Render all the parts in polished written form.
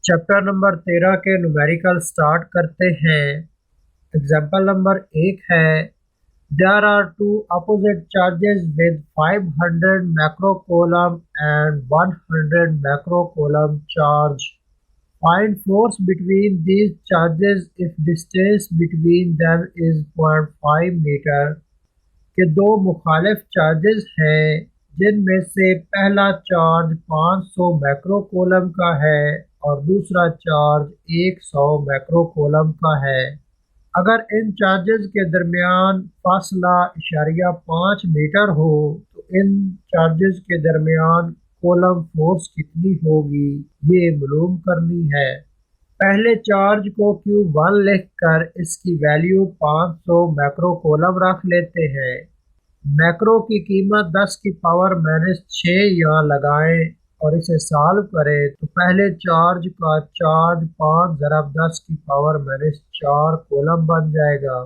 Chapter number 13 के numerical start करते हैं। एग्जाम्पल नंबर 1 है, there are two opposite charges with 500 microcoulomb and 100 microcoulomb charge. Find force between these charges if distance between them is 0.5 metre. के दो मुखालिफ charges हैं जिनमें से पहला चार्ज 500 मैक्रोकूलम का है और दूसरा चार्ज 100 मैक्रोकूलम का है। अगर इन चार्जेस के दरमियान फासला इशारिया 5 मीटर हो तो इन चार्जेस के दरमियान कूलम फोर्स कितनी होगी, ये मालूम करनी है। पहले चार्ज को Q1 लिखकर इसकी वैल्यू 500 मैक्रोकूलम रख लेते हैं। मैक्रो की कीमत 10 की पावर -6 यहाँ लगाएं और इसे सॉल्व करें तो पहले चार्ज का चार्ज 5 ज़रब 10 की पावर -4 कूलम बन जाएगा।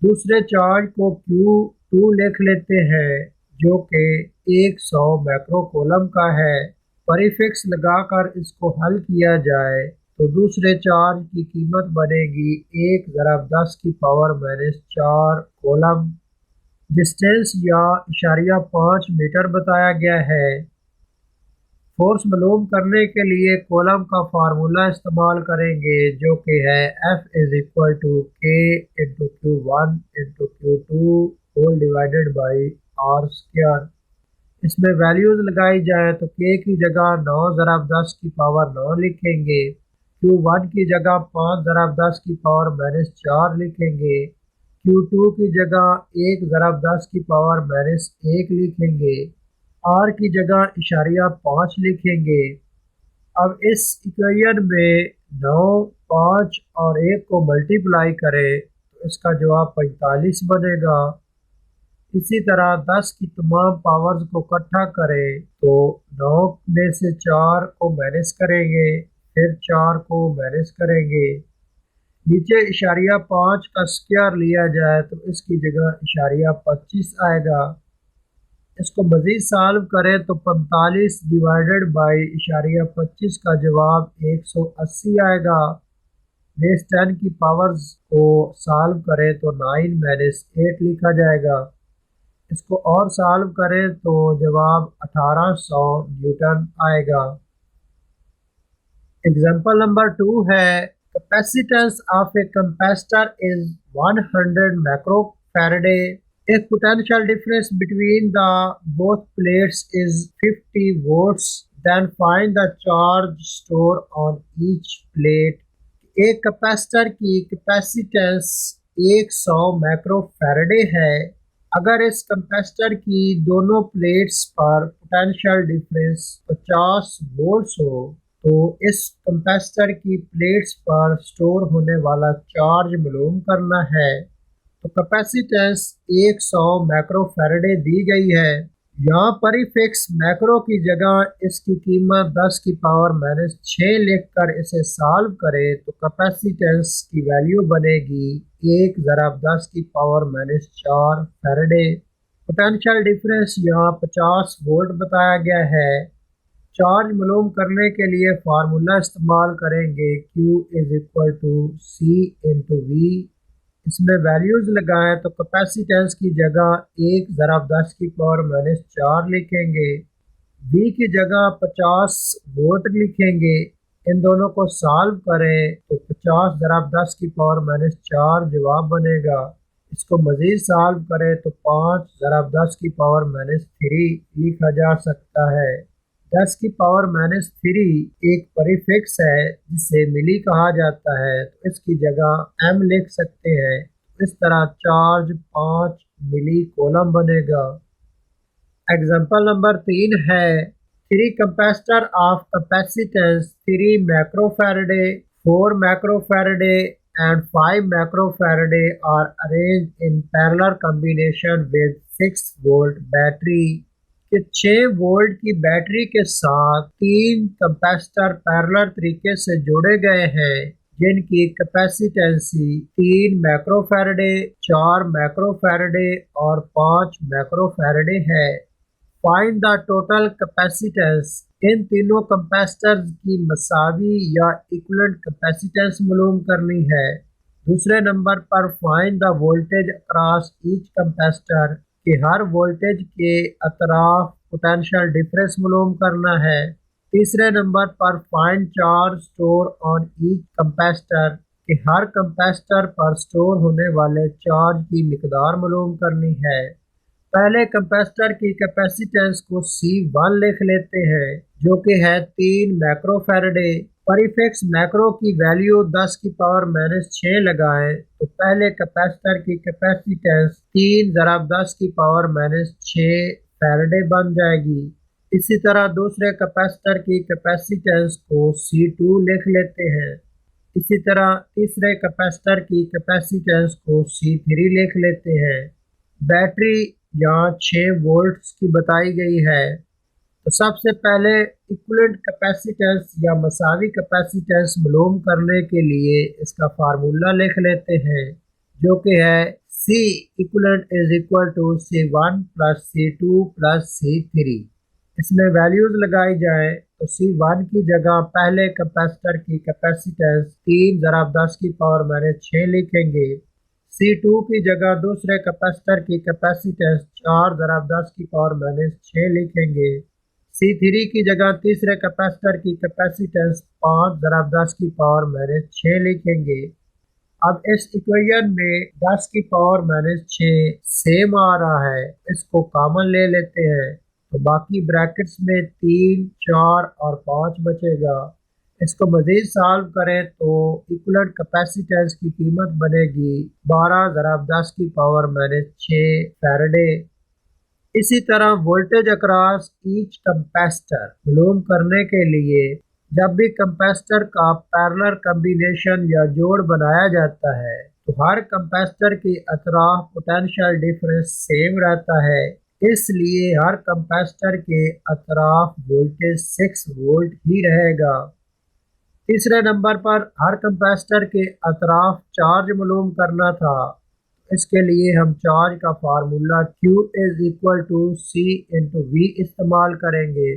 दूसरे चार्ज को Q2 लिख लेते हैं जो कि 100 मैक्रोकूलम का है। परिफिक्स लगाकर इसको हल किया जाए तो दूसरे चार्ज की कीमत बनेगी 1 ज़रब 10 की पावर -4 कूलम। डिस्टेंस या इशारिया 5 मीटर बताया गया है। फोर्स मालूम करने के लिए कूलम का फार्मूला इस्तेमाल करेंगे जो कि है F is equal to K into Q1 into Q2 whole divided by R square. इसमें वैल्यूज लगाई जाए तो K की जगह 9 ज़रब 10 की पावर 9 लिखेंगे, Q1 की जगह 5 ज़रब 10 की पावर -4 लिखेंगे, Q2 की जगह 1 ज़रब 10 की पावर -1 लिखेंगे, R की जगह इशारिया 5 लिखेंगे। अब इस इक्वेशन में 9, 5 और 1 को मल्टीप्लाई करें तो इसका जवाब 45 बनेगा। इसी तरह 10 की तमाम पावर्स को इकट्ठा करें तो 9 में से 4 को माइनस करेंगे, फिर 4 को माइनस करेंगे। नीचे इशारिया 5 का स्क्वायर लिया जाए तो इसकी जगह इशारिया 25 आएगा। इसको मज़ीद सॉल्व करें तो 45 डिवाइडेड बाई इशारिया 25 का जवाब 180 आएगा। बेस 10 की पावर्स को सॉल्व करें तो 9 माइनस 8 लिखा जाएगा। इसको और सॉल्व करें तो जवाब 1800 न्यूटन आएगा। एग्जाम्पल नंबर 2 है, capacitance of a capacitor is 100 मैक्रोफैराडे। If potential difference between the both plates is 50 volts, then find the charge stored on each plate. एक कैपेसिटर की कैपेसिटेंस 100 माइक्रोफैराडे है। अगर इस कैपेसिटर की दोनों प्लेट्स पर पोटेंशियल डिफरेंस 50 वोल्ट्स हो तो इस कैपेसिटर की प्लेट्स पर स्टोर होने वाला चार्ज मालूम करना है। तो कैपेसिटेंस 100 मैक्रोफैराडे दी गई है। यहाँ परिफिक्स मैक्रो की जगह इसकी कीमत 10 की पावर -6 लिखकर इसे सॉल्व करें तो कैपेसिटेंस की वैल्यू बनेगी 1 ज़रब 10 की पावर -4 फैराडे। पोटेंशियल डिफरेंस यहाँ 50 वोल्ट बताया गया है। चार्ज मालूम करने के लिए फार्मूला इस्तेमाल करेंगे Q is equal to C into V। इसमें वैल्यूज लगाएं तो कैपेसिटेंस की जगह 1 ज़रब 10 की पावर -4 लिखेंगे, V की जगह 50 वोल्ट लिखेंगे। इन दोनों को सॉल्व करें तो 50 ज़रब 10 की पावर -4 जवाब बनेगा। इसको मज़ीद सॉल्व करें तो 5 ज़रब 10 की पावर -3 लिखा जा सकता है। 10 की पावर -3 एक परिफिक्स है जिसे मिली कहा जाता है तो इसकी जगह m लिख सकते हैं। इस तरह चार्ज 5 मिली कूलम बनेगा। एग्जाम्पल नंबर 3 है, 3 capacitor of capacitance 3 मैक्रोफैराडे, 4 मैक्रोफैराडे and 5 मैक्रोफैराडे are arranged in parallel combination with 6 volt battery. कि 6 वोल्ट की बैटरी के साथ 3 कैपेसिटर पैरेलल तरीके से जोड़े गए हैं जिनकी कैपेसिटेंसी 3 मैक्रोफैराडे, 4 मैक्रोफैराडे और 5 मैक्रोफैराडे है। फाइंड द टोटल कैपेसिटेंस, इन तीनों कैपेसिटर्स की मसावी या इक्विवेलेंट कैपेसिटेंस मालूम करनी है। दूसरे नंबर पर find the voltage across each capacitor, कि हर वोल्टेज के अतराफ पोटेंशियल डिफरेंस मालूम करना है। तीसरे नंबर पर find charge store on each capacitor, कि हर कैपेसिटर पर स्टोर होने वाले चार्ज की मिकदार मालूम करनी है। पहले कैपेसिटर की कैपेसिटेंस को C1 लिख लेते हैं, जो कि है 3 माइक्रोफैराडे। परिफिक्स मैक्रो की वैल्यू 10 की पावर -6 लगाएं तो पहले कैपेसिटर की कैपेसिटेंस 3 ज़रब 10 की पावर -6 फैराडे बन जाएगी। इसी तरह दूसरे कैपेसिटर की कैपेसिटेंस को C2 लिख लेते हैं। इसी तरह तीसरे कैपेसिटर की कैपेसिटेंस को C3 लिख लेते हैं। बैटरी यहाँ 6 वोल्ट्स की बताई गई है। तो सबसे पहले इक्विवेलेंट कैपेसिटेंस या मसावी कैपेसिटेंस मालूम करने के लिए इसका फार्मूला लिख लेते हैं, जो कि है C equivalent is equal to C1 plus C2 plus C3। इसमें वैल्यूज लगाई जाए तो C1 की जगह पहले कैपेसिटर की कैपेसिटेंस 3 ज़रब 10 की पावर -6 लिखेंगे। C2 की जगह दूसरे कैपेसिटर की कैपेसिटेंस 4 ज़रब 10 की पावर -6 लिखेंगे। C3 की जगह तीसरे कैपेसिटर की कैपेसिटेंस 5 ज़रब 10 की पावर -6 लिखेंगे। अब इस इक्वेशन में 10 की पावर -6 सेम आ रहा है, इसको कॉमन ले लेते हैं तो बाकी ब्रैकेट्स में 3, 4 और 5 बचेगा। इसको मज़ीद सॉल्व करें तो इक्विवेलेंट कैपेसिटेंस की कीमत बनेगी 12 ज़रब 10 की पावर -6 फैराडे। इसी तरह वोल्टेज अक्रॉस ईच कैपेसिटर मालूम करने के लिए जब भी कैपेसिटर का पैरेलल कॉम्बिनेशन या जोड़ बनाया जाता है तो हर कैपेसिटर के अतराफ पोटेंशियल डिफरेंस सेम रहता है, इसलिए हर कैपेसिटर के अतराफ वोल्टेज 6 वोल्ट ही रहेगा। तीसरे नंबर पर हर कैपेसिटर के अतराफ चार्ज मालूम करना था। इसके लिए हम चार्ज का formula Q is equal to C into V इस्तेमाल करेंगे।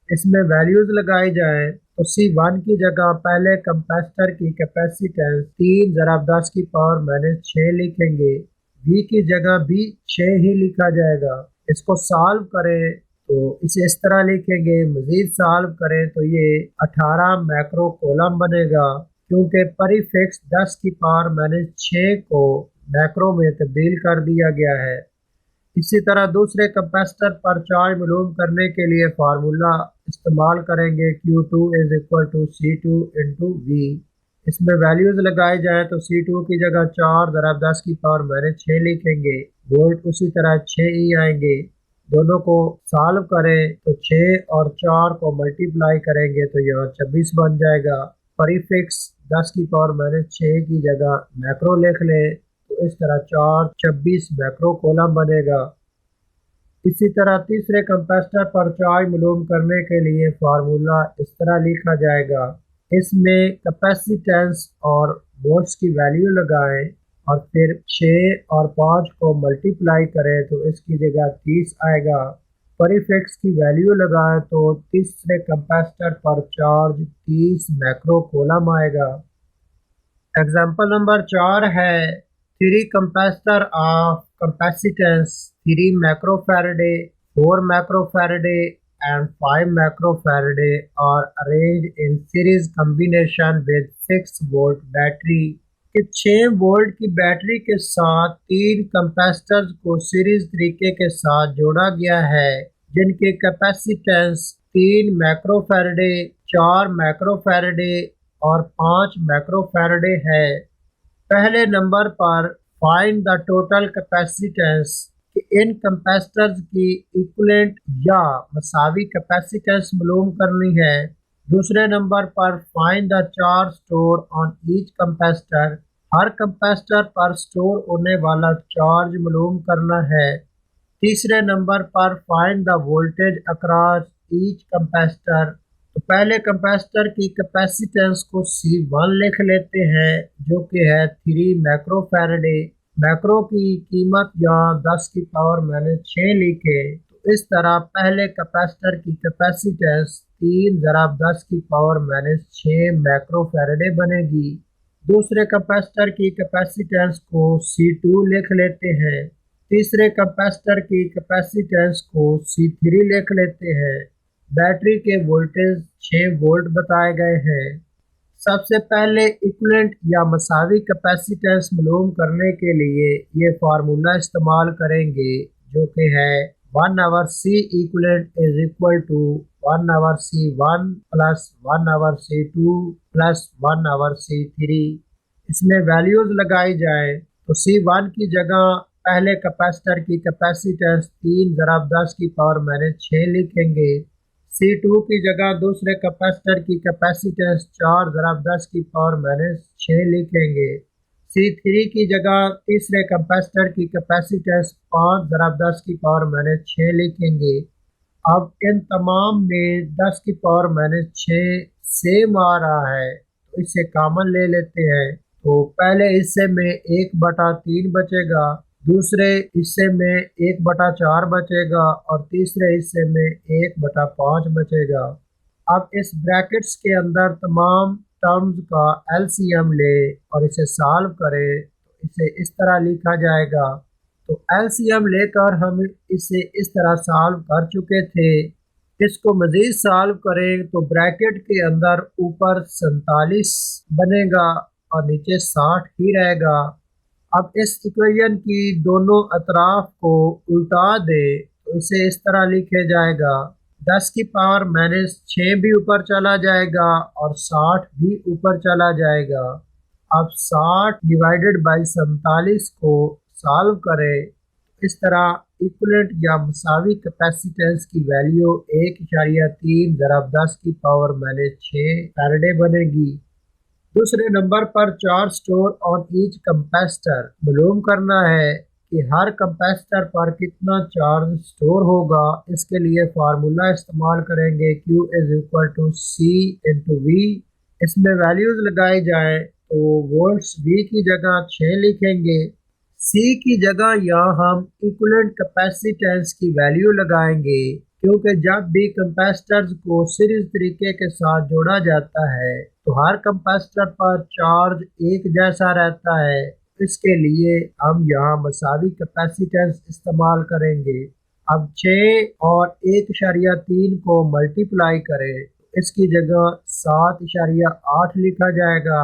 इसमें वैल्यूज लगाई जाएं तो C1 की जगह पहले कैपेसिटर की कैपेसिटेंस 3 ज़रब 10 की पावर -6 लिखेंगे। V की जगह भी 6 ही लिखा जाएगा। इसको सॉल्व करें तो इसे इस तरह लिखेंगे। मजीद सॉल्व करें तो ये 18 मैक्रो कॉलम बनेगा, क्योंकि परिफिक्स 10 की पावर -6 को मैक्रो में तब्दील कर दिया गया है। इसी तरह दूसरे कैपेसिटर पर चार्ज मालूम करने के लिए फार्मूला इस्तेमाल करेंगे Q2 is equal to C2 into V। इसमें वैल्यूज लगाई जाए तो C2 की जगह 4 ज़रब 10 की पावर -6 लिखेंगे। वोल्ट उसी तरह 6 ही आएंगे। दोनों को सॉल्व करें तो 6 और 4 को मल्टीप्लाई करेंगे तो यह 26 बन जाएगा। परिफिक्स 10 की पावर -6 की जगह मैक्रो लिख लें तो इस तरह 4 26 मैक्रो कॉलम बनेगा। इसी तरह तीसरे कैपेसिटर पर चार्ज मालूम करने के लिए फार्मूला इस तरह लिखा जाएगा। इसमें कैपेसिटेंस और वोल्ट्स की वैल्यू लगाएं और फिर 6 और 5 को मल्टीप्लाई करें तो इसकी जगह 30 आएगा। परिफिक्स की वैल्यू लगाएं तो तीसरे कैपेसिटर पर चार्ज 30 मैक्रो कूलम आएगा। एग्जाम्पल नंबर 4 है 3 capacitor of capacitance 3 माइक्रोफैराडे, 4 माइक्रोफैराडे and 5 माइक्रोफैराडे are arranged in series combination with 6 volt battery कि 6 वोल्ट की बैटरी के साथ 3 कैपेसिटर्स को सीरीज तरीके के साथ जोड़ा गया है, जिनकी कैपेसिटेंस 3 माइक्रोफैराडे, 4 माइक्रोफैराडे और 5 माइक्रोफैराडे है। पहले नंबर पर फाइंड द टोटल कैपेसिटेंस कि इन कैपेसिटर्स की इक्विवेलेंट या मसावी कैपेसिटेंस मालूम करनी है। दूसरे नंबर पर find the charge store on each capacitor, her capacitor पर स्टोर होने वाला चार्ज मालूम करना है। तीसरे नंबर पर find the voltage across each capacitor, तो पहले कैपेसिटर की कैपेसिटेंस को C1 लिख लेते हैं, जो कि है 3 माइक्रोफैराडे। मैक्रो की कीमत यहाँ 10 की पावर -6 लिखे तो इस तरह पहले कैपेसिटर की कैपेसिटेंस 3 ज़राब 10 की पावर माइनस 6 माइक्रोफैराडे बनेगी। दूसरे कैपेसिटर की कैपेसिटेंस को C2 लिख लेते हैं। तीसरे कैपेसिटर की कैपेसिटेंस को C3 लिख लेते हैं। बैटरी के वोल्टेज 6 वोल्ट बताए गए हैं। सबसे पहले इक्विवेलेंट या मसावी कैपेसिटेंस मालूम करने के लिए ये फार्मूला इस्तेमाल करेंगे, जो कि है 1 over C equivalent is equal to 1 over C1 plus 1 over C2 plus 1 over C3। इसमें वैल्यूज लगाई जाए तो C1 की जगह पहले कैपेसिटर की कैपेसिटेंस 3 ज़राब 10 की पावर माइनस 6 लिखेंगे। C2 की जगह दूसरे कैपेसिटर की कैपेसिटेंस 4 ज़राब 10 की पावर माइनस 6 लिखेंगे। C3 की जगह तीसरे कैपेसिटर की कैपेसिटेंस 5 ज़राब 10 की पावर माइनस 6 लिखेंगे। अब इन तमाम में 10 की पावर माइनस 6 सेम आ रहा है, तो इसे कॉमन ले लेते हैं। तो पहले हिस्से में 1/3 बचेगा, दूसरे हिस्से में 1/4 बचेगा और तीसरे हिस्से में 1/5 बचेगा। अब इस ब्रैकेट्स के अंदर तमाम टर्म्स का एलसीएम ले और इसे सॉल्व करें, तो इसे इस तरह लिखा जाएगा। तो एलसीएम लेकर हम इसे इस तरह सॉल्व कर चुके थे। इसको मज़ीद सॉल्व करें तो ब्रैकेट के अंदर ऊपर 47 बनेगा और नीचे 60 ही रहेगा। अब इस इक्वेशन की दोनों अतराफ को उल्टा दे तो इसे इस तरह लिखे जाएगा। 10 की पावर माइनस 6 भी ऊपर चला जाएगा और 60 भी ऊपर चला जाएगा। अब 60 डिवाइडेड बाई 47 को सॉल्व करें। इस तरह इक्विवेलेंट या मसावी कैपेसिटेंस की वैल्यू 1.3 ज़राब 10 की पावर माइनस 6 फैराडे बनेगी। दूसरे नंबर पर charge store on each capacitor मालूम करना है कि हर कैपेसिटर पर कितना चार्ज स्टोर होगा। इसके लिए फार्मूला इस्तेमाल करेंगे Q is equal to C into V। इसमें वैल्यूज लगाई जाए तो वोल्ट्स V की जगह 6 लिखेंगे। C की जगह यहाँ हम इक्विवेलेंट कैपेसिटेंस की वैल्यू लगाएंगे, क्योंकि जब भी कैपेसिटर्स को सीरीज तरीके के साथ जोड़ा जाता है तो हर कैपेसिटर पर चार्ज एक जैसा रहता है। इसके लिए हम यहाँ मसावी कैपेसिटेंस इस्तेमाल करेंगे। अब 6 और 1.3 को मल्टीप्लाई करें, इसकी जगह 7.8 लिखा जाएगा।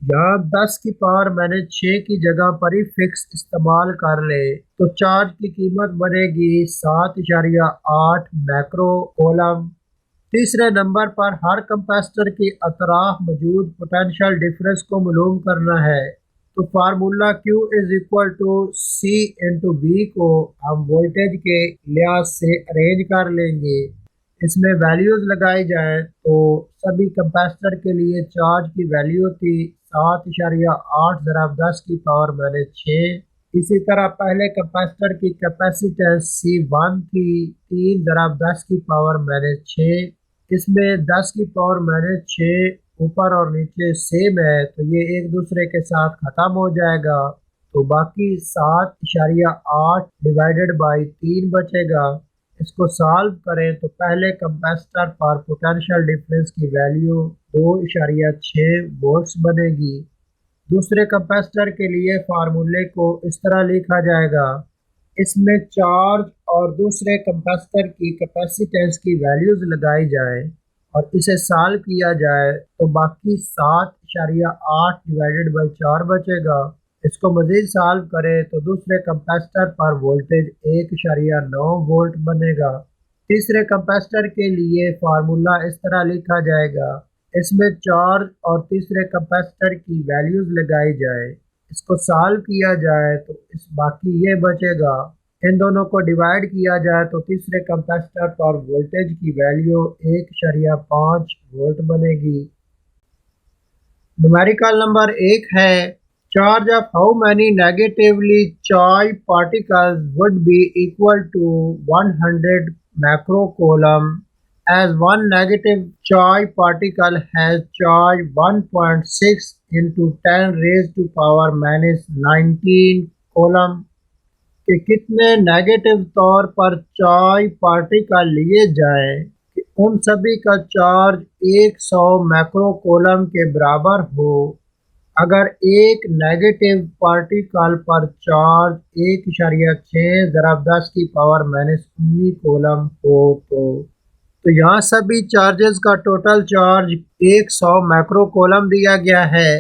यहाँ 10 की पावर मैंने 6 की जगह पर ही फिक्स इस्तेमाल कर ले तो चार्ज की कीमत बनेगी 7.8 मैक्रो कोलम। तीसरे नंबर पर हर कैपेसिटर के अतराफ मौजूद पोटेंशियल डिफरेंस को मालूम करना है, तो formula Q is equal to C into V को हम वोल्टेज के लिहाज से अरेंज कर लेंगे। इसमें वैल्यूज लगाई जाए तो सभी कैपेसिटर के लिए चार्ज की वैल्यू थी 7.8 ज़राब 10 की पावर माइनस 6। इसी तरह पहले कैपेसिटर की कैपेसिटेंस C1 थी 3 ज़राब 10 की पावर माइनस 6। इसमें 10 की पावर माइनस 6 ऊपर और नीचे सेम है, तो ये एक दूसरे के साथ ख़त्म हो जाएगा, तो बाकी 7.8 डिवाइडेड बाई 3 बचेगा। इसको सॉल्व करें तो पहले कैपेसिटर पर पोटेंशियल डिफरेंस की वैल्यू 2.6 वोल्ट्स बनेगी। दूसरे कैपेसिटर के लिए फार्मूले को इस तरह लिखा जाएगा। इसमें चार्ज और दूसरे कैपेसिटर की कैपेसिटेंस की वैल्यूज लगाई जाए और इसे सॉल्व किया जाए तो बाकी 7.8 डिवाइडेड बाई 4 बचेगा। इसको मज़ीद सॉल्व करें तो दूसरे कैपेसिटर पर वोल्टेज 1.9 वोल्ट बनेगा। तीसरे कैपेसिटर के लिए फार्मूला इस तरह लिखा जाएगा। इसमें चार्ज और तीसरे कैपेसिटर की वैल्यूज लगाई जाए, इसको सॉल्व किया जाए तो इस बाकी ये बचेगा। इन दोनों को डिवाइड किया जाए तो तीसरे कैपेसिटर पर वोल्टेज की वैल्यू 1.5 वोल्ट बनेगी। न्यूमेरिकल नंबर 1 है, charge of how many negatively charged particles would be equal to 100 macrocoulomb, as one negative charged particle has charge 1.6 into 10 raised to power minus 19 coulomb। कि कितने negative तौर पर charge particle लिए जाएं कि उन सभी का चार्ज 100 मैक्रो कूलम के बराबर हो। अगर एक नेगेटिव पार्टिकल पर चार्ज 1.6 ज़रब 10 की पावर -19 कूलम हो तो यहाँ सभी चार्जेस का टोटल चार्ज 100 मैक्रो कूलम दिया गया है।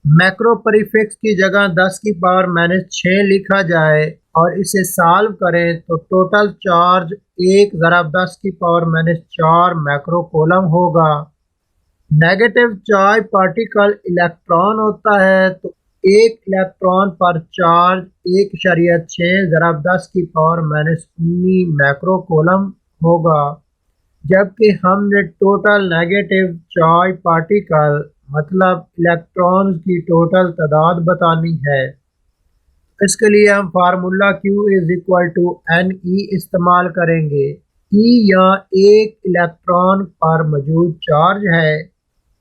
मैक्रो प्रीफिक्स की जगह 10 की पावर -6 लिखा जाए और इसे सॉल्व करें तो टोटल चार्ज 1 ज़रब 10 की पावर -4 मैक्रो कूलम होगा। नेगेटिव चार्ज पार्टिकल इलेक्ट्रॉन होता है तो एक इलेक्ट्रॉन पर चार्ज 1.6 ज़रब 10 की पावर -19 मैक्रो कूलम होगा। जबकि हमने टोटल नेगेटिव चार्ज पार्टिकल मतलब इलेक्ट्रॉन्स की टोटल तादाद बतानी है। इसके लिए हम formula Q is equal to NE इस्तेमाल करेंगे। E यहाँ एक इलेक्ट्रॉन पर मौजूद चार्ज है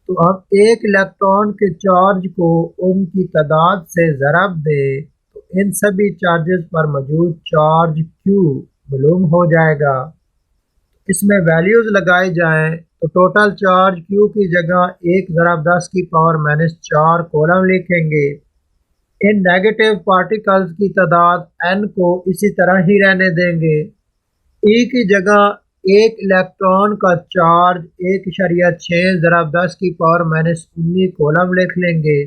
तो हम एक इलेक्ट्रॉन के चार्ज को उनकी तादाद से ज़रब दें तो इन सभी चार्जेस पर मौजूद चार्ज Q मालूम हो जाएगा। इसमें वैल्यूज़ लगाई जाएं तो टोटल चार्ज Q की जगह 1 ज़रब 10 की पावर -4 कूलम लिखेंगे। इन नेगेटिव पार्टिकल्स की तादाद n को इसी तरह ही रहने देंगे। E की जगह एक इलेक्ट्रॉन का चार्ज 1.6 ज़रब 10 की पावर -19 कूलम लिख लेंगे।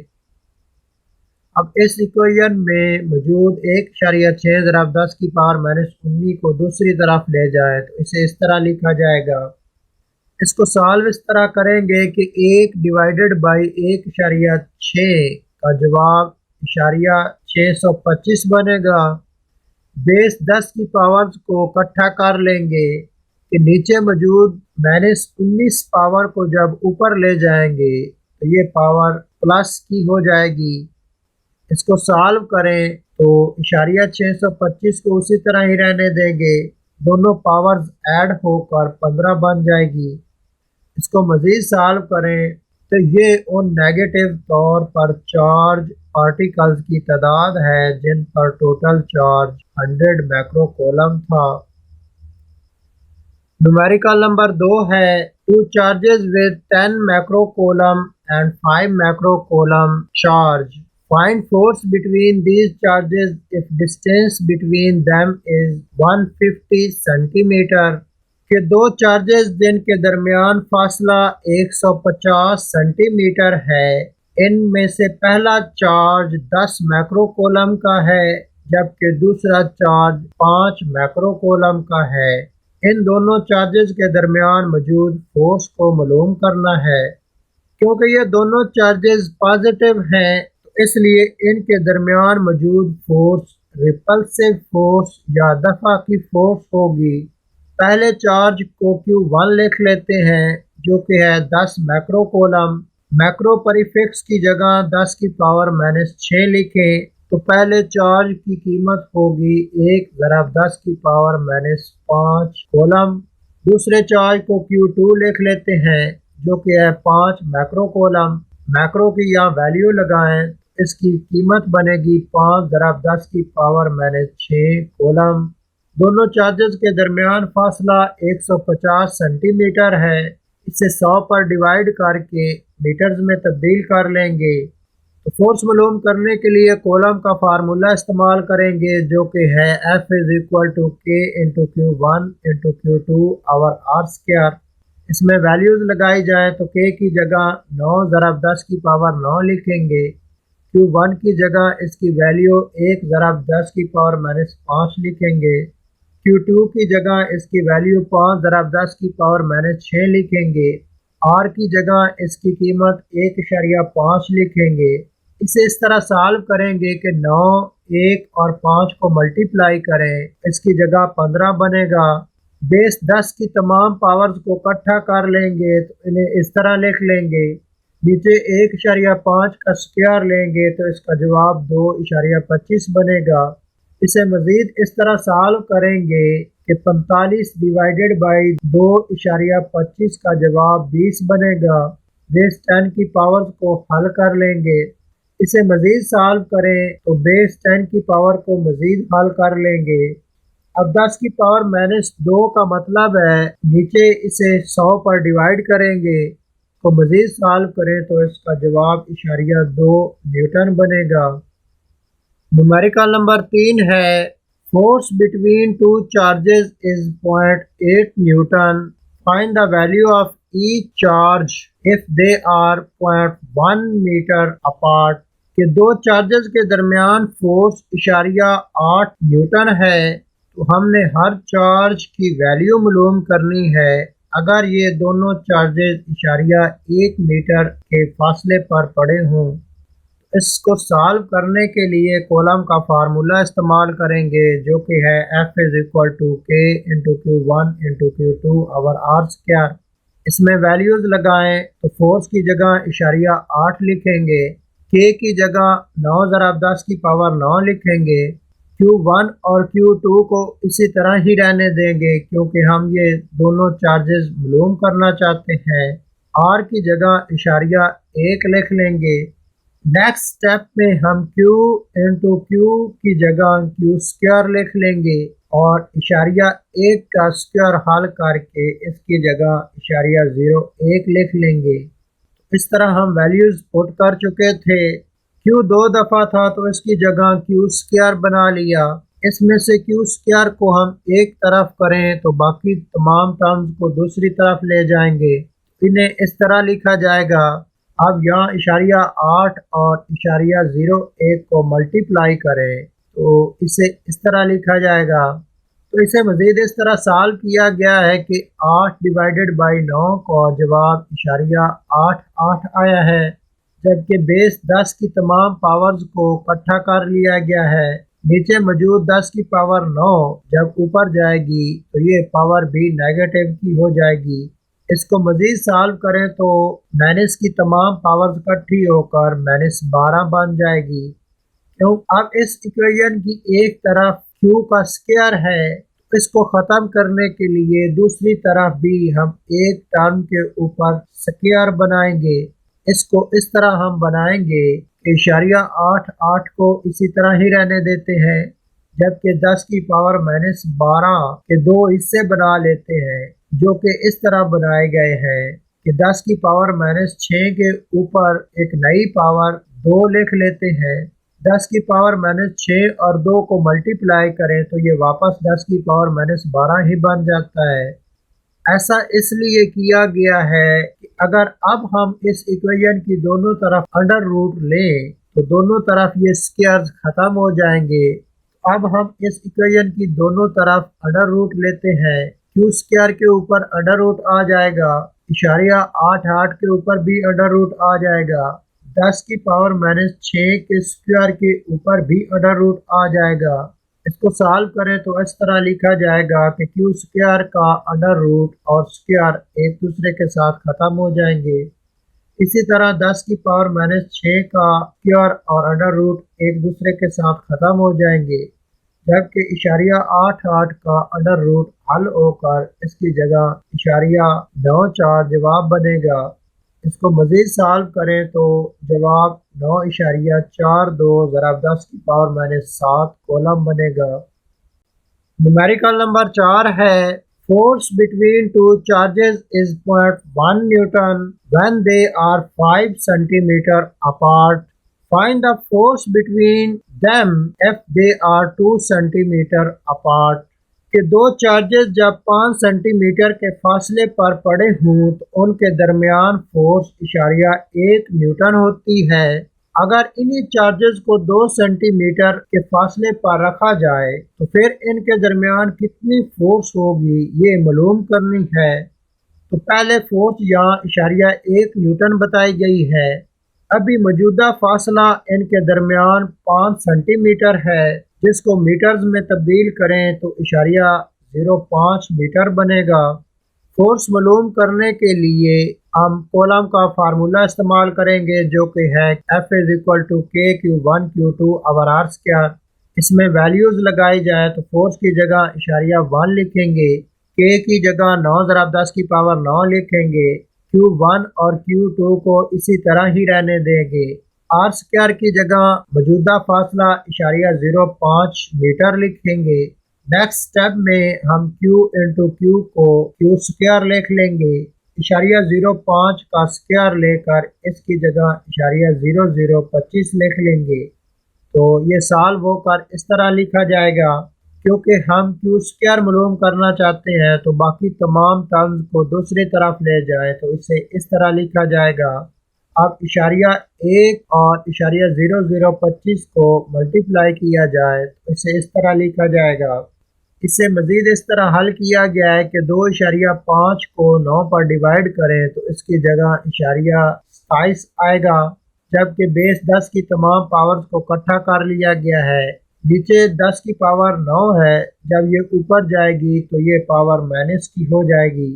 अब इस इक्वेशन में मौजूद 1.6 ज़रब 10 की पावर -19 को दूसरी तरफ ले जाए तो इसे इस तरह लिखा जाएगा। इसको सॉल्व इस तरह करेंगे कि 1 डिवाइडेड बाई 1.6 का जवाब 625 बनेगा। बेस 10 की पावर्स को इकट्ठा कर लेंगे कि नीचे मौजूद -19 पावर को जब ऊपर ले जाएंगे तो ये पावर प्लस की हो जाएगी। इसको सॉल्व करें तो 625 को उसी तरह ही रहने देंगे। दोनों पावर्स ऐड होकर 15 बन जाएगी। इसको मज़ीद सॉल्व करें तो ये उन नेगेटिव तौर पर चार्ज पार्टिकल्स की तादाद है जिन पर टोटल चार्ज 100 मैक्रो कूलम था। न्यूमेरिकल नंबर 2 है 2 charges with 10 macro coulomb and 5 macro coulomb charge. Find force between these charges if distance between them is 150 centimeter। के दो चार्जेस जिनके दरमियान फासला 150 सेंटीमीटर है, इनमें से पहला चार्ज 10 मैक्रो कूलम का है जबकि दूसरा चार्ज 5 मैक्रो कूलम का है। इन दोनों चार्जेस के दरमियान मौजूद फोर्स को मालूम करना है। क्योंकि ये दोनों चार्जेस पॉजिटिव हैं इसलिए इनके दरमियान मौजूद फोर्स रिपल्सिव फोर्स या दफा की फोर्स होगी। पहले चार्ज को Q1 लिख लेते हैं जो कि है 10 मैक्रो कूलम। मैक्रो प्रीफिक्स की जगह 10 की पावर -6 लिखें तो पहले चार्ज की कीमत होगी 1 ज़रब 10 की पावर -5 कूलम। दूसरे चार्ज को Q2 लिख लेते हैं जो कि है 5 मैक्रो कूलम। मैक्रो की यहाँ वैल्यू लगाएं, इसकी कीमत बनेगी 5 ज़रब 10 की पावर -6 कूलम। दोनों चार्जेस के दरमियान फासला 150 सेंटीमीटर है। इसे 100 पर डिवाइड करके मीटर्स में तब्दील कर लेंगे। तो फोर्स मालूम करने के लिए कूलम का फार्मूला इस्तेमाल करेंगे जो कि है F is equal to K into Q1 into Q2 over R square. इसमें वैल्यूज़ लगाई जाए तो K की जगह 9 ज़रब 10 की पावर 9 लिखेंगे। Q1 की जगह इसकी वैल्यू 1 ज़रब 10 की पावर -5 लिखेंगे। Q2 की जगह इसकी वैल्यू 5 ज़रब 10 की पावर -6 लिखेंगे। R की जगह इसकी कीमत 1.5 लिखेंगे। इसे इस तरह सॉल्व करेंगे कि 9, 1 और 5 को मल्टीप्लाई करें, इसकी जगह 15 बनेगा। बेस 10 की तमाम पावर्स को इकट्ठा कर लेंगे तो इन्हें इस तरह लिख लेंगे। नीचे 1.5 का स्क्वायर लेंगे तो इसका जवाब 2.25 बनेगा। इसे मज़ीद इस तरह सॉल्व करेंगे कि 45 डिवाइडेड बाई 2.25 का जवाब 20 बनेगा। बेस 10 की पावर्स को हल कर लेंगे। इसे मज़ीद सॉल्व करें तो बेस 10 की पावर को मज़ीद हल कर लेंगे। अब 10 की पावर -2 का मतलब है नीचे इसे 100 पर डिवाइड करेंगे तो मज़ीद सॉल्व करें तो इसका जवाब इशारिया 2 न्यूटन बनेगा। न्यूमेरिकल नंबर 3 है force between two charges is 0.8 newton. Find the value of each charge if they are 0.1 metre apart. के दो चार्जेस के दरमियान फोर्स इशारिया 8 न्यूटन है तो हमने हर चार्ज की वैल्यू मालूम करनी है अगर ये दोनों चार्जेस इशारिया 1 मीटर के फासले पर पड़े हों। इसको सॉल्व करने के लिए कॉलम का फार्मूला इस्तेमाल करेंगे जो कि है F is equal to K into Q1 into Q2 over R square. इसमें वैल्यूज लगाएं तो फोर्स की जगह इशारिया 8 लिखेंगे, के की जगह 9 ज़रब 10 की पावर 9 लिखेंगे, Q1 और Q2 को इसी तरह ही रहने देंगे क्योंकि हम ये दोनों चार्जेस मालूम करना चाहते हैं। R की जगह इशारिया 1 लिख लेंगे। नेक्स्ट स्टेप में हम Q इंटू Q की जगह Q स्क्वायर लिख लेंगे और इशारिया 1 का स्क्वायर हल करके इसकी जगह इशारिया 0.1 लिख लेंगे। इस तरह हम वैल्यूज पुट कर चुके थे। Q 2 दफ़ा था तो इसकी जगह Q स्क्वायर बना लिया। इसमें से Q स्क्वायर को हम एक तरफ करें तो बाकी तमाम टर्म्स को दूसरी तरफ ले जाएंगे। इन्हें इस तरह लिखा जाएगा। अब यहाँ इशारिया 8 और इशारिया 0.1 को मल्टीप्लाई करें तो इसे इस तरह लिखा जाएगा। तो इसे मज़ीद इस तरह सॉल्व किया गया है कि 8 डिवाइडेड बाई 9 का जवाब इशारिया 8 आया है, जबकि बेस 10 की तमाम पावर्स को इकट्ठा कर लिया गया है। नीचे मौजूद 10 की पावर 9 जब ऊपर जाएगी तो ये पावर भी नेगेटिव की हो जाएगी। इसको मज़ीद सॉल्व करें तो माइनस की तमाम पावर्स इकट्ठी होकर -12 बन जाएगी। क्यों अब इस इक्वेशन की एक तरफ Q का स्क्वायर है, इसको ख़त्म करने के लिए दूसरी तरफ भी हम एक टर्म के ऊपर स्क्वायर बनाएंगे। इसको इस तरह हम बनाएंगे कि इशारिया 8 को इसी तरह ही रहने देते हैं, जबकि 10 की पावर -12 के दो हिस्से बना लेते हैं जो कि इस तरह बनाए गए हैं कि 10 की पावर -6 के ऊपर एक नई पावर 2 लिख लेते हैं। 10 की पावर -6 और 2 को मल्टीप्लाई करें तो ये वापस 10 की पावर -12 ही बन जाता है। ऐसा इसलिए किया गया है कि अगर अब हम इस इक्वेशन की दोनों तरफ अंडर रूट लें तो दोनों तरफ ये स्क्वायर्स खत्म हो जाएंगे। अब हम इस इक्वेशन की दोनों तरफ अंडर रूट लेते हैं। Q स्क्वायर के ऊपर अंडर रूट आ जाएगा, इशारिया 8 के ऊपर भी अंडर रूट आ जाएगा, 10 की पावर -6 के स्क्वायर के ऊपर भी अंडर रूट आ जाएगा। इसको सॉल्व करें तो इस तरह लिखा जाएगा कि Q स्क्वायर का अंडर रूट और स्क्वायर एक दूसरे के साथ ख़त्म हो जाएंगे। इसी तरह 10 की पावर -6 का स्क्वायर और अंडर रूट एक दूसरे के साथ ख़त्म हो जाएंगे, जबकि इशारिया 8 का अंडर रूट हल होकर इसकी जगह इशारिया 9 जवाब बनेगा। इसको मज़ीद सॉल्व करें तो जवाब 9.42 ज़रब 10 की पावर -7 कॉलम बनेगा। न्यूमेरिकल नंबर 4 है force between two charges is 0.1 newton when they are 5 centimetre apart. Find the force between them if they are 2 centimetre apart। के दो चार्जेस जब 5 सेंटीमीटर के फासले पर पड़े हों तो उनके दरमियान फोर्स इशारिया 1 न्यूटन होती है। अगर इन्हीं चार्जेस को 2 सेंटीमीटर के फासले पर रखा जाए तो फिर इनके दरमियान कितनी फोर्स होगी ये मालूम करनी है। तो पहले फोर्स यहाँ इशारिया 1 न्यूटन बताई गई है। अभी मौजूदा फासला इनके दरमियान 5 सेंटीमीटर है, जिसको मीटर्स में तब्दील करें तो इशारिया 0.5 मीटर बनेगा। फोर्स मालूम करने के लिए हम कॉलम का फार्मूला इस्तेमाल करेंगे जो कि है F is equal to K Q1 Q2 over R square. इसमें वैल्यूज लगाई जाए तो फोर्स की जगह इशारिया 1 लिखेंगे, के की जगह 9 ज़रब 10 की पावर 9 लिखेंगे, Q1 और Q2 को इसी तरह ही रहने देंगे। आर स्क्वायर की जगह मौजूदा फासला .05 मीटर लिखेंगे। नेक्स्ट स्टेप में हम Q इंटू क्यू को क्यू स्क्वायर लिख लेंगे। .05 का स्क्वायर लेकर इसकी जगह .0025 लिख लेंगे। तो ये सॉल्व होकर इस तरह लिखा जाएगा। क्योंकि हम क्यू स्क्वायर मालूम करना चाहते हैं तो बाकी तमाम टर्म्स को दूसरी तरफ ले जाएं, तो इसे इस तरह लिखा जाएगा। अब .1 और .0025 को मल्टीप्लाई किया जाए तो इसे इस तरह लिखा जाएगा। इसे मजीद इस तरह हल किया गया है कि 2.5 को 9 पर डिवाइड करें तो इसकी जगह .27 आएगा, जबकि बेस 10 की तमाम पावर्स को इकट्ठा कर लिया गया है। नीचे 10 की पावर 9 है, जब ये ऊपर जाएगी तो ये पावर माइनस की हो जाएगी।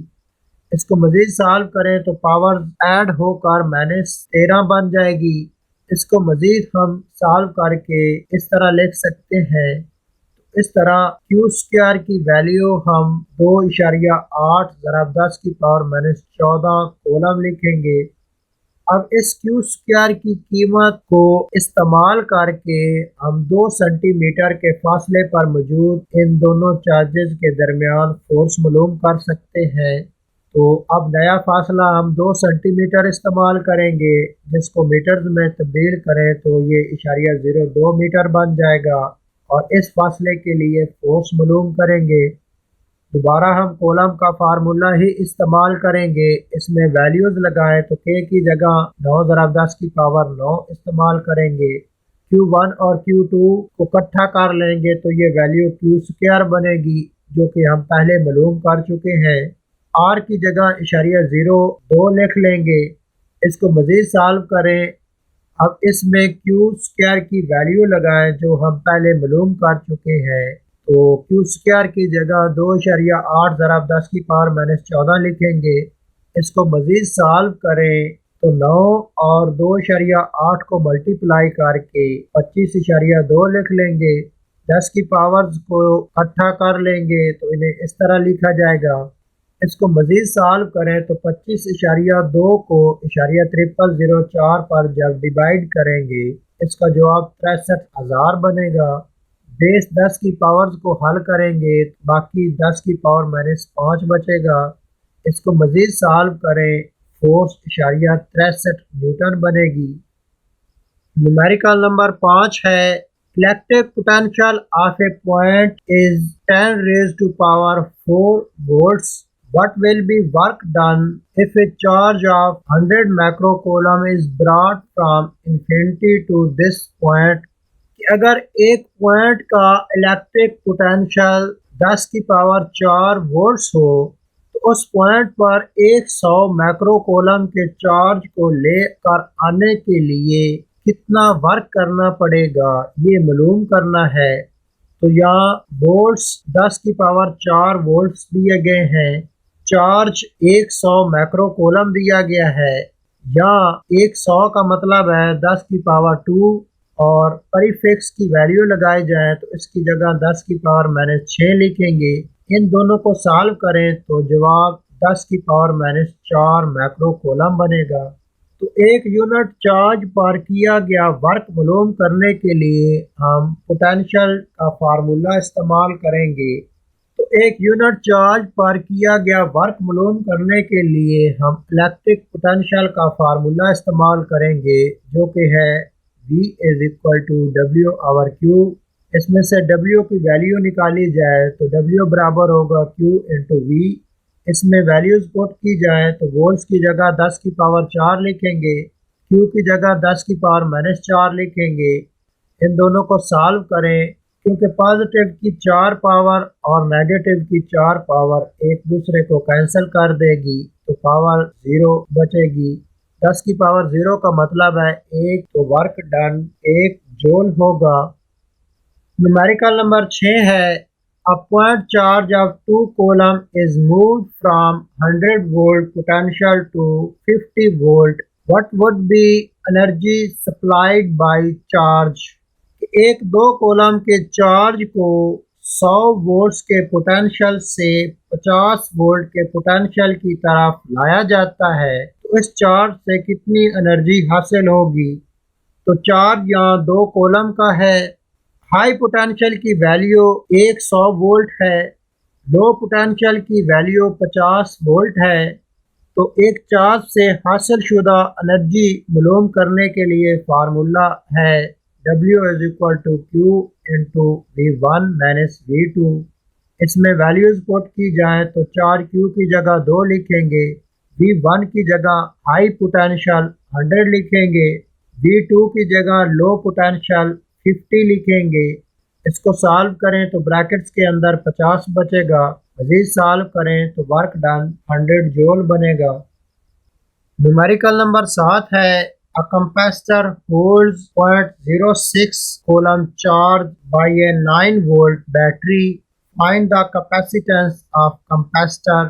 इसको मजीद सॉल्व करें तो पावर ऐड होकर -13 बन जाएगी। इसको मजीद हम सॉल्व करके इस तरह लिख सकते हैं। इस तरह क्यू स्क्वायर की वैल्यू हम 2.8 ज़रब 10 की पावर -14 कोलम लिखेंगे। अब इस क्यू स्क्वायर की कीमत को इस्तेमाल करके हम 2 सेंटीमीटर के फासले पर मौजूद इन दोनों चार्जेस के दरमियान फोर्स मालूम कर सकते हैं। तो अब नया फासला हम 2 सेंटीमीटर इस्तेमाल करेंगे, जिसको मीटर्स में तब्दील करें तो ये .02 मीटर बन जाएगा और इस फासले के लिए फोर्स मालूम करेंगे। दोबारा हम कॉलम का फार्मूला ही इस्तेमाल करेंगे। इसमें वैल्यूज लगाएं तो के की जगह 9 ज़रब 10 की पावर 9 इस्तेमाल करेंगे। Q1 और Q2 को इकट्ठा कर लेंगे तो ये वैल्यू क्यू स्क्वायर बनेगी, जो कि हम पहले मालूम कर चुके हैं। R की जगह .02 लिख लेंगे। इसको मजीद सॉल्व करें। अब इसमें क्यू स्क्वायर की वैल्यू लगाएं जो हम पहले मालूम कर चुके हैं। तो क्यू स्क्वायर की जगह 2.8 ज़रब 10 की पावर -14 लिखेंगे। इसको मजीद सॉल्व करें तो 9 और 2.8 को मल्टीप्लाई करके 25.2 लिख लेंगे। 10 की पावर्स को इकट्ठा कर लेंगे तो इन्हें इस तरह लिखा जाएगा। इसको मजीद सॉल्व करें तो 25.2 को .0004 पर जब डिवाइड करेंगे इसका जवाब 63,000 बनेगा। बेस 10 की पावर्स को हल करेंगे तो बाकी 10 की पावर -5 बचेगा। इसको मजीद सॉल्व करें, फोर्स .63 न्यूटन बनेगी। न्यूमेरिकल नंबर 5 है। Electric potential of A point is 10 raised to power 4 volts. What will be work done if a charge of 100 microcoulomb is brought from infinity to this point? कि अगर एक point का electric potential 10 की power 4 volts हो तो उस point पर 100 माइक्रोकोलम के चार्ज को लेकर आने के लिए कितना वर्क करना पड़ेगा, ये मालूम करना है। तो यहाँ वोल्ट्स 10 की पावर 4 वोल्ट्स दिए गए हैं, चार्ज 100 माइक्रोकोलम दिया गया है। यहाँ 100 का मतलब है 10 की पावर 2 और परिफिक्स की वैल्यू लगाई जाए तो इसकी जगह 10 की पावर -6 लिखेंगे। इन दोनों को सॉल्व करें तो जवाब 10 की पावर -4 माइक्रोकोलम बनेगा। तो एक यूनिट चार्ज पर किया गया वर्क मालूम करने के लिए हम पोटेंशियल का फार्मूला इस्तेमाल करेंगे। तो एक यूनिट चार्ज पर किया गया वर्क मालूम करने के लिए हम इलेक्ट्रिक पोटेंशियल का फार्मूला इस्तेमाल करेंगे, जो कि है V = W/Q। इसमें से W की वैल्यू निकाली जाए तो W बराबर होगा Q × V। इसमें वैल्यूज पुट की जाए तो वोल्ट्स की जगह 10 की पावर 4 लिखेंगे, Q की जगह 10 की पावर -4 लिखेंगे। इन दोनों को सॉल्व करें, क्योंकि पॉजिटिव की 4 पावर और नेगेटिव की 4 पावर एक दूसरे को कैंसिल कर देगी तो पावर 0 बचेगी। 10 की पावर 0 का मतलब है 1, तो वर्क डन 1 जूल होगा। न्यूमेरिकल नंबर 6 है। A point charge of 2 coulomb is moved from 100 volt potential to 50 volt. What would be energy supplied by charge? एक 2 कॉलम के चार्ज को 100 वोल्ट्स के पोटेंशियल से 50 वोल्ट के पोटेंशियल की तरफ लाया जाता है तो इस चार्ज से कितनी एनर्जी हासिल होगी? तो चार्ज यहाँ 2 कूलम का है। हाई पोटेंशियल की वैल्यू 100 वोल्ट है, लो पोटेंशियल की वैल्यू 50 वोल्ट है। तो एक चार्ज से हासिल शुदा एनर्जी मालूम करने के लिए फार्मूला है W is equal to Q into V1 minus V2। इसमें वैल्यूज पुट की जाए तो चार्ज Q की जगह 2 लिखेंगे, V1 की जगह हाई पोटेंशियल 100 लिखेंगे, V2 की जगह लो पोटेंशियल 50 लिखेंगे। इसको सॉल्व करें तो ब्रैकेट्स के अंदर 50 बचेगा, मजीद सॉल्व करें तो वर्क डन 100 जूल बनेगा। न्यूमेरिकल नंबर 7 है A capacitor holds 0.06 coulomb charge by a 9 volt battery. Find the capacitance of capacitor.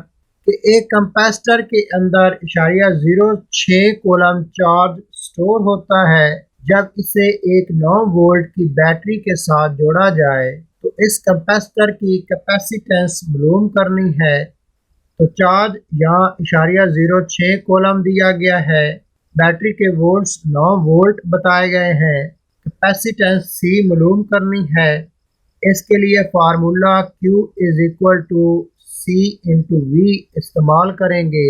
कि एक कैपेसिटर के अंदर इशारिया 0.6 कूलम चार्ज स्टोर होता है जब इसे एक 9 वोल्ट की बैटरी के साथ जोड़ा जाए। तो इस कैपेसिटर की कैपेसिटेंस मालूम करनी है। तो चार्ज यहाँ इशारिया 0.6 कूलम दिया गया है, बैटरी के वोल्ट्स 9 वोल्ट बताए गए हैं, कैपेसिटेंस C मालूम करनी है। इसके लिए formula Q is equal to C into V इस्तेमाल करेंगे।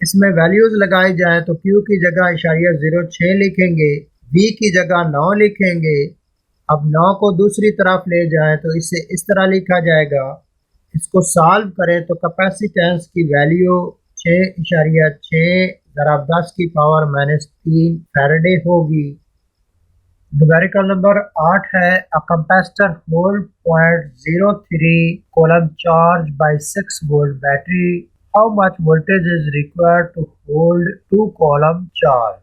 इसमें वैल्यूज लगाई जाए तो Q की जगह इशारिया 0.6 लिखेंगे, V की जगह 9 लिखेंगे। अब 9 को दूसरी तरफ ले जाएं तो इसे इस तरह लिखा जाएगा। इसको सॉल्व करें तो कैपेसिटेंस की वैल्यू 6.6 ज़राब 10 की पावर -3 फैराडे होगी। न्यूमेरिकल नंबर 8 है a capacitor hold 0.03 coulomb charge by 6 volt battery. How much voltage is required to hold 2 coulomb charge.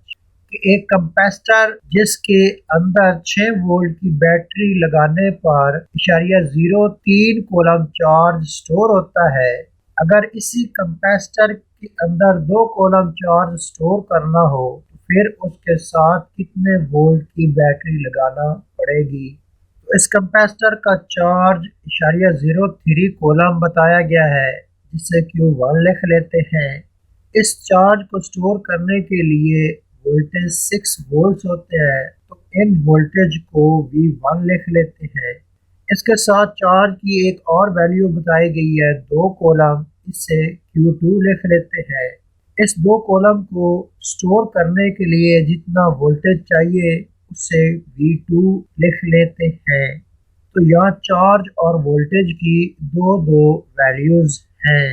एक कैपेसिटर जिसके अंदर 6 वोल्ट की बैटरी लगाने पर इशारिया 0.3 कूलम चार्ज स्टोर होता है। अगर इसी कैपेसिटर के अंदर 2 कूलम चार्ज स्टोर करना हो तो फिर उसके साथ कितने वोल्ट की बैटरी लगाना पड़ेगी। तो इस कैपेसिटर का चार्ज इशारिया 0.3 कूलम बताया गया है, जिसे Q1 लिख लेते हैं। इस चार्ज को स्टोर करने के लिए वोल्टेज 6 वोल्ट होते हैं, तो इन वोल्टेज को V1 लिख लेते हैं। इसके साथ चार्ज की एक और वैल्यू बताई गई है 2 कूलम, इसे Q2 लिख लेते हैं। इस 2 कूलम को स्टोर करने के लिए जितना वोल्टेज चाहिए उसे V2 लिख लेते हैं। तो यहाँ चार्ज और वोल्टेज की दो वैल्यूज हैं।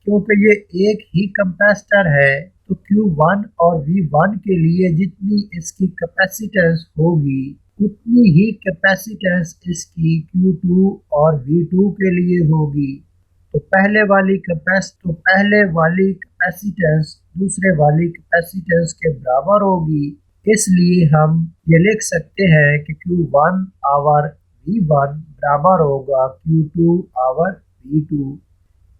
क्योंकि ये एक ही कैपेसिटर है तो Q1 और V1 के लिए जितनी इसकी कैपेसिटेंस होगी उतनी ही कैपेसिटेंस इसकी Q2 और V2 के लिए होगी। तो पहले वाली कैपेसिटेंस दूसरे वाली कैपेसिटेंस के बराबर होगी। इसलिए हम ये लिख सकते हैं कि Q1 आवर V1 बराबर होगा Q2 आवर V2।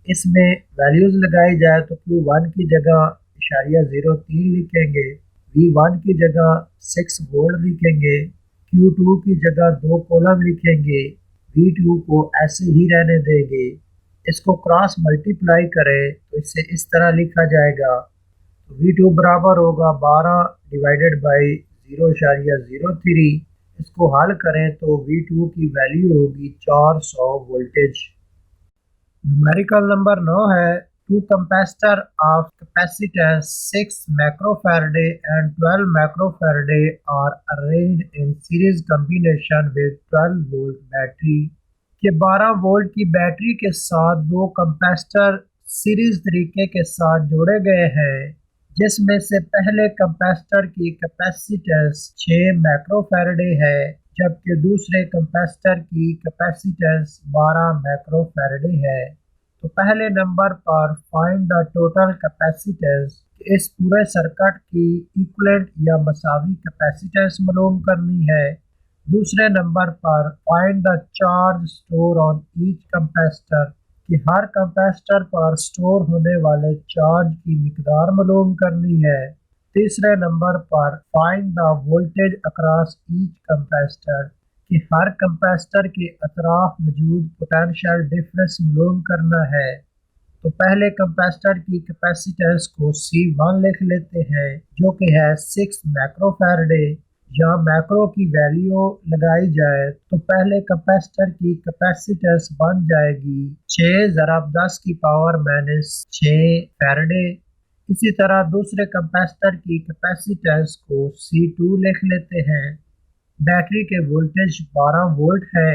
इसमें वैल्यूज लगाई जाए तो Q1 की जगह इशारिया 0.3 लिखेंगे, V1 की जगह 6 वोल्ट लिखेंगे, Q2 की जगह 2 कॉलम लिखेंगे, V2 को ऐसे ही रहने देंगे। इसको क्रॉस मल्टीप्लाई करें तो इसे इस तरह लिखा जाएगा। तो V2 बराबर होगा 12 डिवाइडेड बाई 0.03। इसको हल करें तो V2 की वैल्यू होगी 400 वोल्टेज। न्यूमेरिकल नंबर 9 है two capacitor of capacitance 6 microfarad and 12 microfarad are arranged in series combination with 12 volt battery। के 12 वोल्ट की बैटरी के साथ 2 कैपेसिटर सीरीज तरीके के साथ जोड़े गए हैं, जिसमें से पहले कैपेसिटर की कैपेसिटेंस 6 माइक्रोफैराड है, जबकि दूसरे कैपेसिटर की कैपेसिटेंस 12 माइक्रोफैराड है। तो पहले नंबर पर फाइंड द टोटल कैपेसिटेंस, इस पूरे सर्किट की इक्विवेलेंट या मसावी कैपेसिटेंस मालूम करनी है। दूसरे नंबर पर find the charge store on each capacitor, कि हर कैपेसिटर पर स्टोर होने वाले चार्ज की मिकदार मालूम करनी है। तीसरे नंबर पर find the voltage across each capacitor, कि हर कैपेसिटर के अतराफ मौजूद पोटेंशियल डिफरेंस मालूम करना है। तो पहले कैपेसिटर की कैपेसिटेंस को C1 लिख लेते हैं, जो कि है 6 माइक्रोफैराड। यहाँ मैक्रो की वैल्यू लगाई जाए तो पहले कैपेसिटर की कैपेसिटेंस बन जाएगी 6 ज़रब 10 की पावर माइनस 6 फैराडे। इसी तरह दूसरे कैपेसिटर की कैपेसिटेंस को C2 लिख लेते हैं। बैटरी के वोल्टेज 12 वोल्ट है।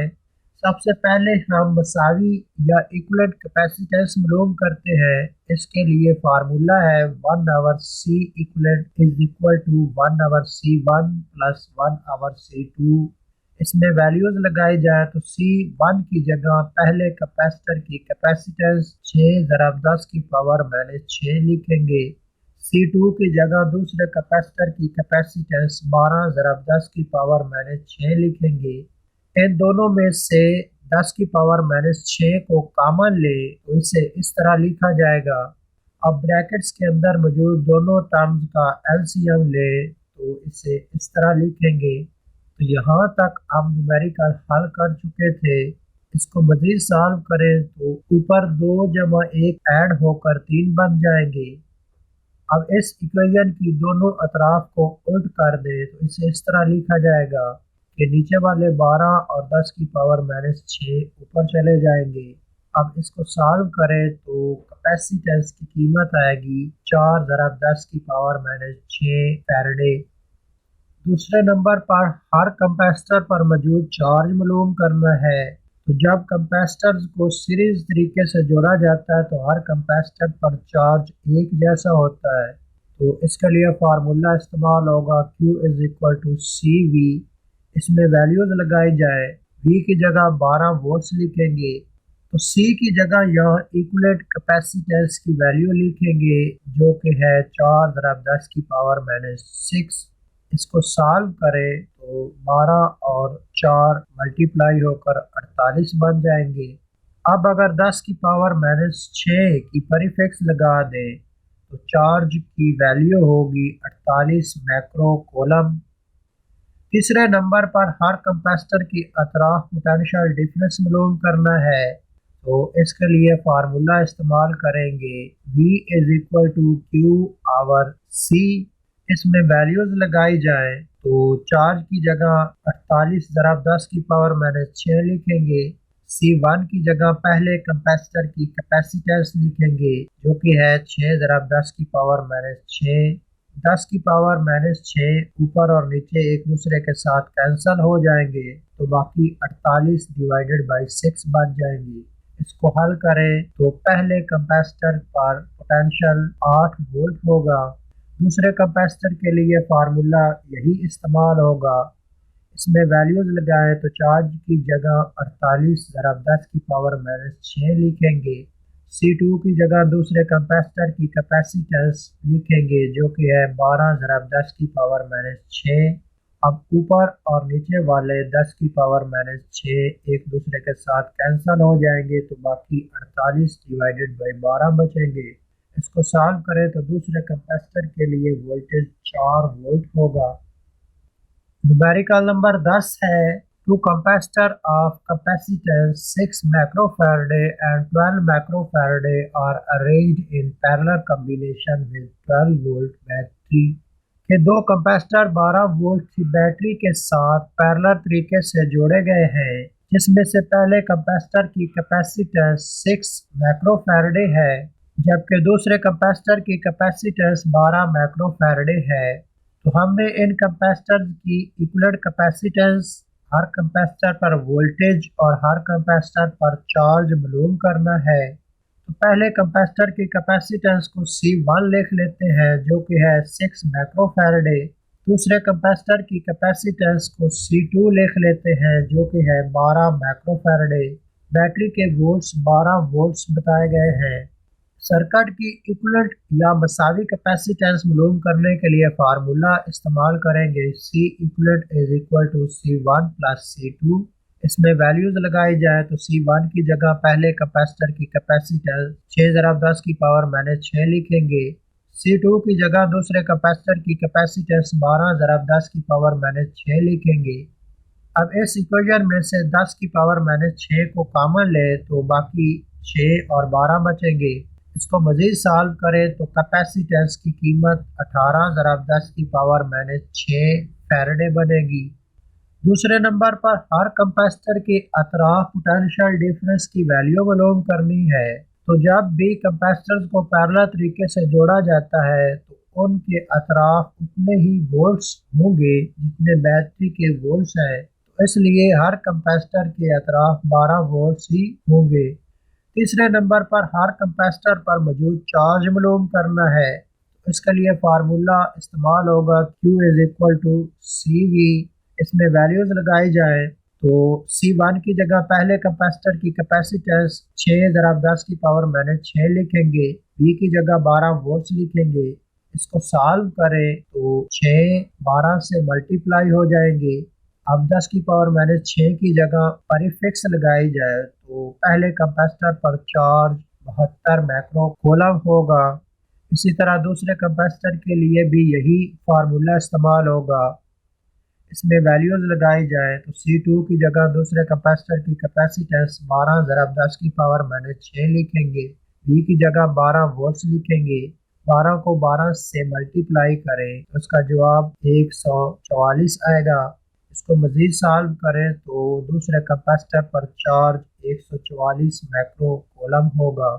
सबसे पहले हम मसावी या इक्विवेलेंट कैपेसिटेंस मालूम करते हैं। इसके लिए फार्मूला है 1 over C equivalent is equal to 1 over C1 plus 1 over C2। इसमें वैल्यूज लगाई जाए तो C1 की जगह पहले कैपेसिटर की कैपेसिटेंस 6 ज़रब 10 की पावर माइनस 6 लिखेंगे। C2 की जगह दूसरे कैपेसिटर की कैपेसिटेंस 12 ज़रब 10 की पावर माइनस 6 लिखेंगे। इन दोनों में से 10 की पावर माइनस 6 को कॉमन ले तो इसे इस तरह लिखा जाएगा। अब ब्रैकेट्स के अंदर मौजूद दोनों टर्म्स का एलसीएम ले तो इसे इस तरह लिखेंगे। तो यहाँ तक हम न्यूमेरिकल हल कर चुके थे। इसको मज़ीद सॉल्व करें तो ऊपर 2 जमा 1 ऐड होकर 3 बन जाएंगे। अब इस इक्वेशन की दोनों अतराफ को उल्ट कर दे तो इसे इस तरह लिखा जाएगा कि नीचे वाले 12 और 10 की पावर माइनस 6 ऊपर चले जाएंगे। अब इसको सॉल्व करें तो कैपेसिटेंस की कीमत आएगी 4 ज़रब 10 की पावर माइनस 6 फैराडे। दूसरे नंबर पर हर कैपेसिटर पर मौजूद चार्ज मालूम करना है। तो जब कैपेसिटर्स को सीरीज तरीके से जोड़ा जाता है तो हर कैपेसिटर पर चार्ज एक जैसा होता है। तो इसके लिए फार्मूला इस्तेमाल होगा Q is equal to CV। इसमें वैल्यूज लगाई जाए। V की जगह 12 वोल्ट्स लिखेंगे तो C की जगह यहाँ इक्विवेलेंट कैपेसिटेंस की वैल्यू लिखेंगे जो कि है 4 ज़रब 10 की पावर माइनस 6। इसको सॉल्व करें तो 12 और 4 मल्टीप्लाई होकर 48 बन जाएंगे। अब अगर 10 की पावर माइनस 6 की परिफिक्स लगा दें तो चार्ज की वैल्यू होगी 48 मैक्रो कोलम। तीसरे नंबर पर हर कैपेसिटर की अतराफ पोटेंशियल डिफरेंस मालूम करना है। तो इसके लिए फार्मूला इस्तेमाल करेंगे V is equal to Q over C। इसमें वैल्यूज लगाई जाए तो चार्ज की जगह 48 ज़रब 10 की पावर माइनस 6 लिखेंगे। C1 की जगह पहले कैपेसिटर की कैपेसिटेंस लिखेंगे जो कि है 6 ज़रब 10 की पावर माइनस 6। 10 की पावर माइनस 6 ऊपर और नीचे एक दूसरे के साथ कैंसिल हो जाएंगे तो बाकी 48 डिवाइडेड बाई 6 बन जाएंगी। इसको हल करें तो पहले कैपेसिटर पर पोटेंशियल 8 वोल्ट होगा। दूसरे कैपेसिटर के लिए फार्मूला यही इस्तेमाल होगा। इसमें वैल्यूज लगाएं तो चार्ज की जगह 48 ज़रब 10 की पावर माइनस 6 लिखेंगे। C2 की जगह दूसरे कैपेसिटर की कैपेसिटेंस लिखेंगे जो कि है 12 ज़रब 10 की पावर माइनस 6। अब ऊपर और नीचे वाले 10 की पावर माइनस 6 एक दूसरे के साथ कैंसिल हो जाएंगे तो बाकी 48 डिवाइडेड बाई 12 बचेंगे। इसको सॉल्व करें तो दूसरे कैपेसिटर के लिए वोल्टेज 4 वोल्ट होगा। न्यूमेरिकल नंबर 10 है Two capacitors of capacitance 6 microfarad and 12 microfarad are arranged in parallel combination with 12 volt battery के दो कैपेसिटर 12 वोल्ट की बैटरी के साथ पैरेलल तरीके से जोड़े गए हैं, जिसमें से पहले कैपेसिटर की कैपेसिटेंस 6 माइक्रोफैराड है जबकि दूसरे कैपेसिटर की कैपेसिटेंस 12 माइक्रोफैराड है। तो हमने इन कैपेसिटर्स की इक्विवेलेंट कैपेसिटेंस, हर कैपेसिटर पर वोल्टेज और हर कैपेसिटर पर चार्ज मालूम करना है। तो पहले कैपेसिटर की कैपेसिटेंस को C1 लिख लेते हैं जो कि है 6 माइक्रोफैराड। दूसरे कैपेसिटर की कैपेसिटेंस को C2 लिख लेते हैं जो कि है 12 माइक्रोफैराड। बैटरी के वोल्ट्स 12 वोल्ट्स बताए गए हैं। सर्किट की इक्विवेलेंट या मसावी कैपेसिटेंस मालूम करने के लिए फार्मूला इस्तेमाल करेंगे C equivalent is equal to C1 plus C2। इसमें वैल्यूज लगाई जाए तो C1 की जगह पहले कैपेसिटर की कैपेसिटेंस 6 ज़रब 10 की पावर माइनस 6 लिखेंगे। C2 की जगह दूसरे कैपेसिटर की कैपेसिटेंस 12 ज़रब 10 की पावर माइनस 6 लिखेंगे। अब इस इक्वेशन में से 10 की पावर माइनस 6 को कॉमन ले तो बाकी 6 और 12 बचेंगे। इसको मज़ीद सॉल्व करें तो कैपेसिटेंस की कीमत 18 ज़रब 10 की पावर माइनस 6 फैराडे बनेगी। दूसरे नंबर पर हर कैपेसिटर के अतराफ पोटेंशियल डिफरेंस की वैल्यू मालूम करनी है। तो जब भी कैपेसिटर्स को पैरेलल तरीके से जोड़ा जाता है तो उनके अतराफ उतने ही वोल्ट्स होंगे जितने बैटरी के वोल्ट्स हैं, तो इसलिए हर कैपेसिटर के अतराफ 12 वोल्ट्स ही होंगे। तीसरे नंबर पर हर कैपेसिटर पर मौजूद चार्ज मालूम करना है। तो इसके लिए फार्मूला इस्तेमाल होगा Q is equal to CV। इसमें वैल्यूज लगाई जाए तो C1 की जगह पहले कैपेसिटर की कैपेसिटेंस 6 ज़रब 10 की पावर माइनस 6 लिखेंगे, B की जगह 12 वोल्ट्स लिखेंगे। इसको सॉल्व करें तो 6 12 से मल्टीप्लाई हो जाएंगे। अब 10 की पावर माइनस 6 की जगह परिफिक्स लगाई जाए तो पहले कैपेसिटर पर चार्ज 72 माइक्रो कूलम होगा। इसी तरह दूसरे कैपेसिटर के लिए भी यही फार्मूला इस्तेमाल होगा। इसमें वैल्यूज लगाई जाए तो C2 की जगह दूसरे कैपेसिटर की कैपेसिटेंस 12 ज़रब 10 की पावर माइनस 6 लिखेंगे, B की जगह 12 वोल्ट्स लिखेंगे। 12 को 12 से मल्टीप्लाई करें तो उसका जवाब 144 आएगा। इसको मज़ीद सॉल्व करें तो दूसरे कैपेसिटर पर चार्ज 144 माइक्रो कूलम होगा।